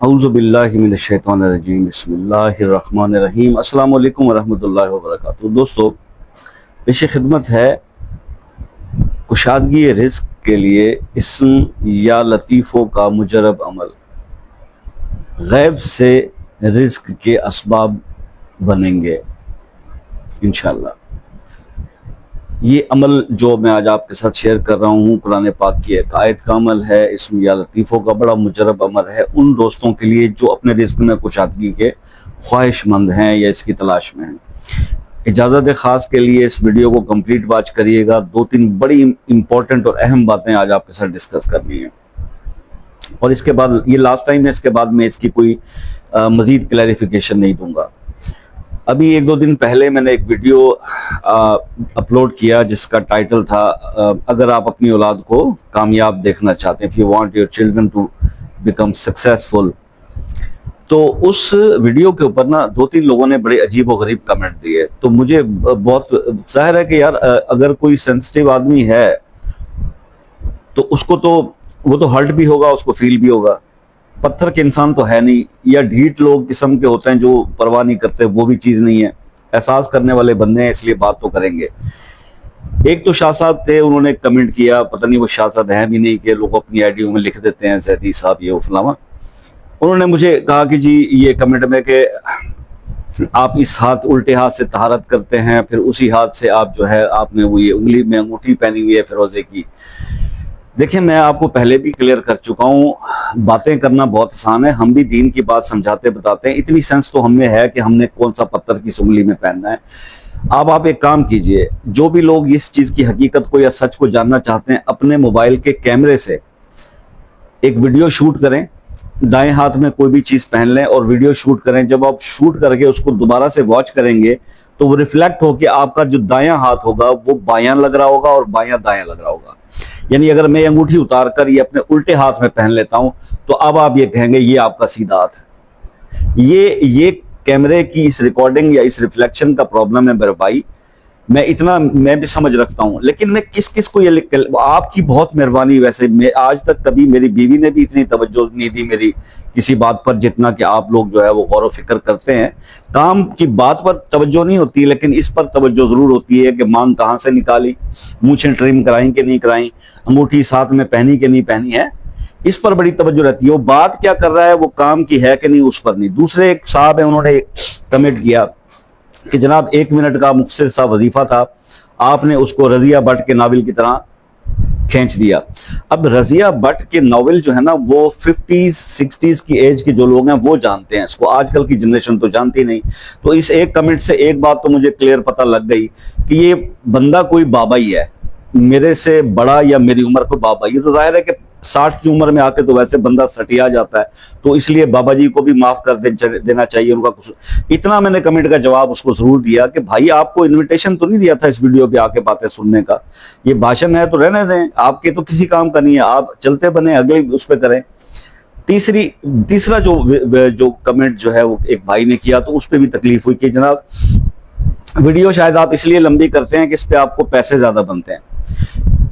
औज़ुबिल्लाहि मिनश्शैतानिर्रजीम बिस्मिल्लाहिर्रहमानिर्रहीम अस्सलामु अलैकुम वरहमतुल्लाहि वबरकातुहू। दोस्तों, पेश खिदमत है कुशादगी रिज़्क़ के लिए इस्म या लतीफ़ों का मुजरब अमल गैब से रिज़्क़ के असबाब बनेंगे इंशाअल्लाह। ये अमल जो मैं आज आपके साथ शेयर कर रहा हूँ कुरान पाक की एक आयत का अमल है। इस्म या लतीफ़ों का बड़ा मुजरब अमल है उन दोस्तों के लिए जो अपने रिज़्क़ में कुशादगी के ख्वाहिशमंद हैं या इसकी तलाश में हैं। इजाज़त ख़ास के लिए इस वीडियो को कंप्लीट वॉच करिएगा। दो तीन बड़ी इंपॉर्टेंट और अहम बातें आज आपके साथ डिस्कस करनी है और इसके बाद ये लास्ट टाइम है, इसके बाद मैं इसकी कोई मज़ीद क्लैरिफिकेशन नहीं दूंगा। अभी एक दो दिन पहले मैंने एक वीडियो अपलोड किया जिसका टाइटल था अगर आप अपनी औलाद को कामयाब देखना चाहते हैं, if you want your children to become successful. तो उस वीडियो के ऊपर ना दो तीन लोगों ने बड़े अजीब और गरीब कमेंट दिए। तो मुझे बहुत जाहिर है कि यार अगर कोई सेंसिटिव आदमी है तो उसको तो वो तो हर्ट भी होगा, उसको फील भी होगा। पत्थर के इंसान तो है नहीं, या ढीठ लोग किस्म के होते हैं जो परवाह नहीं करते, वो भी चीज नहीं है। एहसास करने वाले बंदे हैं, इसलिए बात तो करेंगे। एक तो शाह साहब थे, उन्होंने कमेंट किया, पता नहीं वो शाह साहब हैं भी नहीं कि लोग अपनी आईडियो में लिख देते हैं जैदी साहब ये फलामा। उन्होंने मुझे कहा कि जी ये कमेंट में कि आप इस हाथ उल्टे हाथ से तहारत करते हैं, फिर उसी हाथ से आप जो है आपने वो ये उंगली में अंगूठी पहनी हुई है फिरोजे की। देखिए, मैं आपको पहले भी क्लियर कर चुका हूँ, बातें करना बहुत आसान है, हम भी दीन की बात समझाते बताते हैं। इतनी सेंस तो हमें है कि हमने कौन सा पत्थर की उंगली में पहनना है। अब आप एक काम कीजिए, जो भी लोग इस चीज की हकीकत को या सच को जानना चाहते हैं, अपने मोबाइल के कैमरे से एक वीडियो शूट करें, दाएं हाथ में कोई भी चीज पहन लें और वीडियो शूट करें। जब आप शूट करके उसको दोबारा से वॉच करेंगे तो वो रिफ्लेक्ट होकर आपका जो दायां हाथ होगा वो बायां लग रहा होगा और बायां दायां लग रहा होगा। यानी अगर मैं अंगूठी उतार कर ये अपने उल्टे हाथ में पहन लेता हूं तो अब आप ये कहेंगे ये आपका सीधा हाथ है। ये कैमरे की इस रिकॉर्डिंग या इस रिफ्लेक्शन का प्रॉब्लम है मेरे भाई। मैं भी समझ रखता हूं, लेकिन मैं किस किस को ये आपकी बहुत मेहरबानी। वैसे मैं आज तक कभी मेरी बीवी ने भी इतनी तवज्जो नहीं दी मेरी किसी बात पर जितना कि आप लोग जो है वो गौर व फिक्र करते हैं। काम की बात पर तवज्जो नहीं होती, लेकिन इस पर तवज्जो जरूर होती है कि मांग कहाँ से निकाली, मूछें ट्रिम कराई कि नहीं कराई, अंगूठी साथ में पहनी कि नहीं पहनी है, इस पर बड़ी तवज्जो रहती है। वो बात क्या कर रहा है, वो काम की है कि नहीं, उस पर नहीं। दूसरे एक साहब है, उन्होंने कमेंट किया कि जनाब 1 मिनट का मुख्तसर सा वजीफा था, आपने उसको रजिया भट्ट के नावल की तरह खींच दिया। अब रजिया भट्ट के नावल जो है ना वो 50s 60s की एज के जो लोग हैं वो जानते हैं इसको, आजकल की जनरेशन तो जानती नहीं। तो इस एक कमेंट से एक बात तो मुझे क्लियर पता लग गई कि ये बंदा कोई बाबा ही है, मेरे से बड़ा या मेरी उम्र को बाबा। ये तो जाहिर है कि 60 की उम्र में आके तो वैसे बंदा सटिया जाता है, तो इसलिए बाबा जी को भी माफ कर देना चाहिए उनका कुछ। इतना मैंने कमेंट का जवाब उसको जरूर दिया कि भाई आपको इनविटेशन तो नहीं दिया था इस वीडियो पे आके बातें सुनने का, ये भाषण है तो रहने दें, आपके तो किसी काम का नहीं है, आप चलते बने अगले उस पर करें। तीसरा जो कमेंट जो है वो एक भाई ने किया तो उस पर भी तकलीफ हुई कि जनाब वीडियो शायद आप इसलिए लंबी करते हैं कि इस पे आपको पैसे ज्यादा बनते हैं।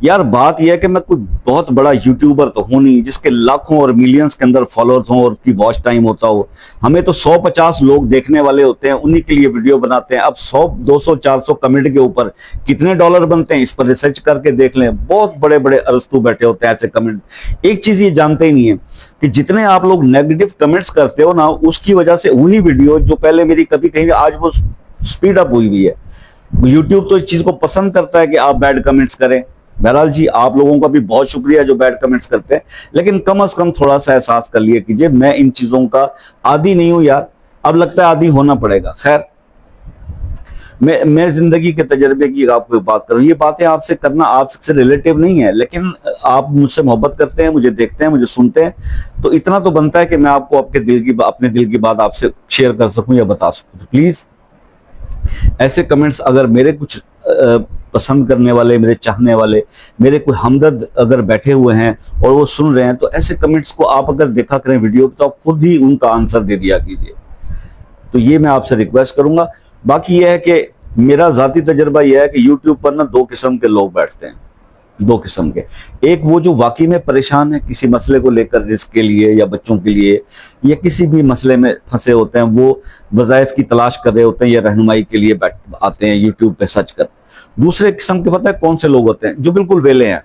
यार बात यह है कि मैं कोई बहुत बड़ा यूट्यूबर तो हूं नहीं जिसके लाखों और मिलियंस के अंदर फॉलोअर्स हों और की वॉच टाइम होता हो। हमें तो 150 लोग देखने वाले होते हैं, उन्हीं के लिए वीडियो बनाते हैं। अब 100 200 400 कमेंट के ऊपर कितने डॉलर बनते हैं इस पर रिसर्च करके देख लें। बहुत बड़े बड़े अरस्तू बैठे होते हैं ऐसे कमेंट। एक चीज ये जानते ही नहीं है कि जितने आप लोग नेगेटिव कमेंट्स करते हो ना, उसकी वजह से वही वीडियो जो पहले मेरी कभी कहीं आज वो स्पीड अप हुई है। यूट्यूब तो इस चीज को पसंद करता है कि आप बैड कमेंट्स करें। बहरहाल जी, आप लोगों का भी बहुत शुक्रिया जो बैड कमेंट्स करते हैं, लेकिन कम से कम थोड़ा सा एहसास कर लिया कीजिए मैं इन चीजों का आदी नहीं हूं यार, अब लगता है आदी होना पड़ेगा। खैर, मैं जिंदगी के तजर्बे की आपको बात करूं, ये बातें आपसे करना आपसे रिलेटिव नहीं है, लेकिन आप मुझसे मोहब्बत करते हैं, मुझे देखते हैं, मुझे सुनते हैं, तो इतना तो बनता है कि मैं आपको अपने दिल की बात आपसे शेयर कर सकूं या बता सकूं। प्लीज ऐसे कमेंट्स अगर मेरे कुछ पसंद करने वाले, मेरे चाहने वाले, मेरे कोई हमदर्द अगर बैठे हुए हैं और वो सुन रहे हैं, तो ऐसे कमेंट्स को आप अगर देखा करें वीडियो तो आप खुद ही उनका आंसर दे दिया कीजिए। तो ये मैं आपसे रिक्वेस्ट करूंगा। बाकी यह है कि मेरा जाती तजर्बा यह है कि यूट्यूब पर ना दो किस्म के लोग बैठते हैं। दो किस्म के। एक वो जो वाकई में परेशान है किसी मसले को लेकर, रिस्क के लिए या बच्चों के लिए या किसी भी मसले में फंसे होते हैं, वो वज़ाइफ की तलाश कर रहे होते हैं या रहनुमाई के लिए आते हैं यूट्यूब पे सर्च कर। दूसरे किस्म के पता है कौन से लोग होते हैं? जो बिल्कुल वेले हैं,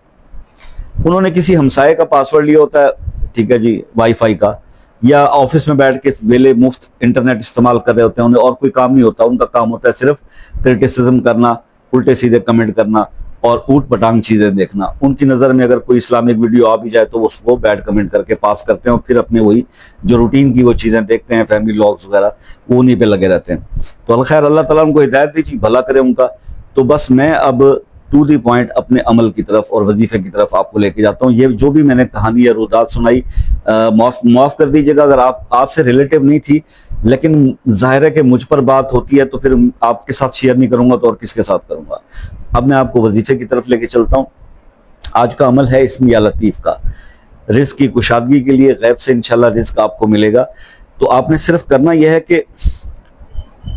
उन्होंने किसी हमसाये का पासवर्ड लिया होता है, ठीक है जी, वाईफाई का, या ऑफिस में बैठ के वेले मुफ्त इंटरनेट इस्तेमाल कर रहे होते हैं, उन्हें और कोई काम नहीं होता, उनका काम होता है सिर्फ क्रिटिसिज्म करना, उल्टे सीधे कमेंट करना और ऊट पटांग चीजें देखना। उनकी नजर में अगर कोई इस्लामिक वीडियो आ भी जाए तो उसको बैड कमेंट करके पास करते हैं और फिर अपने वही जो रूटीन की वो चीजें देखते हैं, फैमिली व्लॉग्स वगैरह, वो उन्हीं पे लगे रहते हैं। तो अलखैर, अल्लाह ताला उनको हिदायत दीजिए, भला करे उनका। तो बस मैं अब टू दी पॉइंट अपने अमल की तरफ और वजीफे की तरफ आपको लेके जाता हूँ। ये जो भी मैंने कहानी या रुदात सुनाई, माफ कर दीजिएगा अगर आपसे रिलेटिव नहीं थी, लेकिन जाहिर है कि मुझ पर बात होती है तो फिर आपके साथ शेयर नहीं करूंगा तो और किसके साथ करूंगा। अब मैं आपको वजीफे की तरफ लेके चलता हूँ। आज का अमल है इस्म या लतीफ का। रिस्क की कुशादगी के लिए गैब से इंशाल्लाह रिस्क आपको मिलेगा। तो आपने सिर्फ करना यह है कि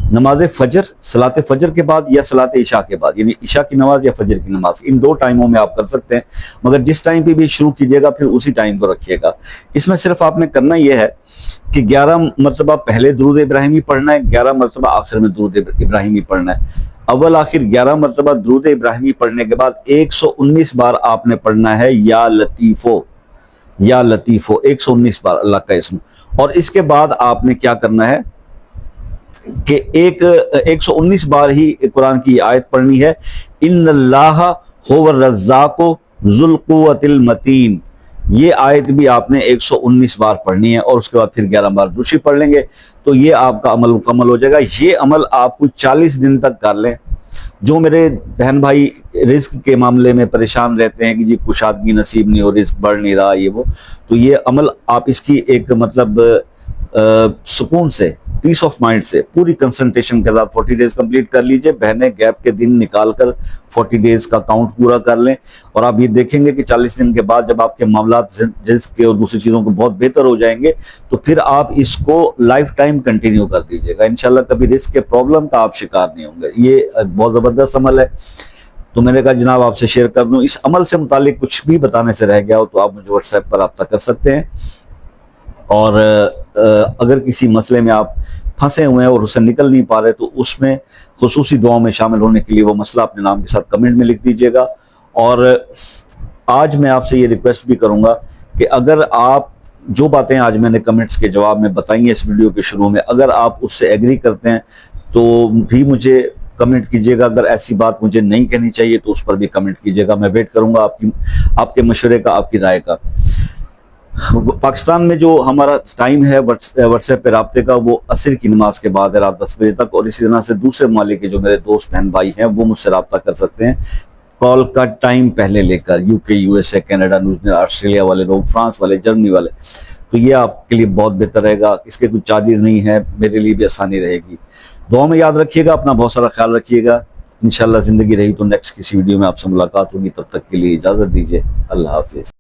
नमाज फजर, सलात फजर के बाद या सलात इशा के बाद, यानी इशा की नमाज या फजर की नमाज, इन दो टाइमों में आप कर सकते हैं, मगर जिस टाइम पे भी शुरू कीजिएगा फिर उसी टाइम को रखिएगा। इसमें सिर्फ आपने करना यह है कि 11 मरतबा पहले दुरूद इब्राहिमी पढ़ना है, 11 मरतबा आखिर में दुरूद इब्राहिमी पढ़ना है। अव्वल आखिर 11 मरतबा दुरूद इब्राहिमी पढ़ने के बाद 119 बार आपने पढ़ना है या लतीफो, या लतीफो, 119 बार अल्लाह का इस्म। और इसके बाद आपने क्या करना है कि 119 बार ही कुरान की आयत पढ़नी है, इन्नल्लाह हुवर रज़्ज़ाक़ु ज़ुल क़ुव्वतिल मतीन। ये आयत भी आपने 119 बार पढ़नी है और उसके बाद फिर 11 बार दूसरी पढ़ लेंगे तो ये आपका अमल मुकम्मल हो जाएगा। ये अमल आप कुछ 40 दिन तक कर लें। जो मेरे बहन भाई रिस्क के मामले में परेशान रहते हैं कि जी कुशादगी नसीब नहीं हो, रिस्क बढ़ नहीं रहा, ये वो, तो ये अमल आप इसकी एक मतलब सुकून से, पीस ऑफ माइंड से, पूरी कंसंट्रेशन के साथ 40 डेज कंप्लीट कर लीजिए। बहनें गैप के दिन निकालकर 40 डेज का काउंट पूरा कर लें और आप ये देखेंगे कि 40 दिन के बाद जब आपके मामलात रिस्क के और दूसरी चीजों के बहुत बेहतर हो जाएंगे तो फिर आप इसको लाइफ टाइम कंटिन्यू कर दीजिएगा। इंशाल्लाह कभी रिस्क के प्रॉब्लम का आप शिकार नहीं होंगे। ये बहुत जबरदस्त अमल है। तो मैंने कहा जनाब आपसे शेयर कर दूं। इस अमल से मुतालिक कुछ भी बताने से रह गया हो तो आप मुझे व्हाट्सएप पर रब्ता कर सकते हैं। और अगर किसी मसले में आप फंसे हुए हैं और उससे निकल नहीं पा रहे तो उसमें खुसूसी दुआओं में शामिल होने के लिए वो मसला अपने नाम के साथ कमेंट में लिख दीजिएगा। और आज मैं आपसे ये रिक्वेस्ट भी करूंगा कि अगर आप जो बातें आज मैंने कमेंट्स के जवाब में बताई हैं इस वीडियो के शुरू में, अगर आप उससे एग्री करते हैं तो भी मुझे कमेंट कीजिएगा। अगर ऐसी बात मुझे नहीं कहनी चाहिए तो उस पर भी कमेंट कीजिएगा। मैं वेट करूंगा आपके मशवरे का, आपकी राय का। पाकिस्तान में जो हमारा टाइम है व्हाट्सएप पे राब्ते का, वो असर की नमाज के बाद है, रात 10 बजे तक। और इसी तरह से दूसरे ममालिक के जो मेरे दोस्त बहन भाई हैं वो मुझसे राब्ता कर सकते हैं कॉल का टाइम पहले लेकर। UK, USA, Canada, New Zealand, Australia वाले लोग, फ्रांस वाले, जर्मनी वाले, तो ये आपके लिए बहुत बेहतर रहेगा। इसके कुछ चार्जेस नहीं है, मेरे लिए भी आसानी रहेगी। दुआ में याद रखिएगा, अपना बहुत सारा ख्याल रखिएगा। इंशाल्लाह जिंदगी रही तो नेक्स्ट किसी वीडियो में आपसे मुलाकात होगी। तब तक के लिए इजाजत दीजिए। अल्लाह हाफिज।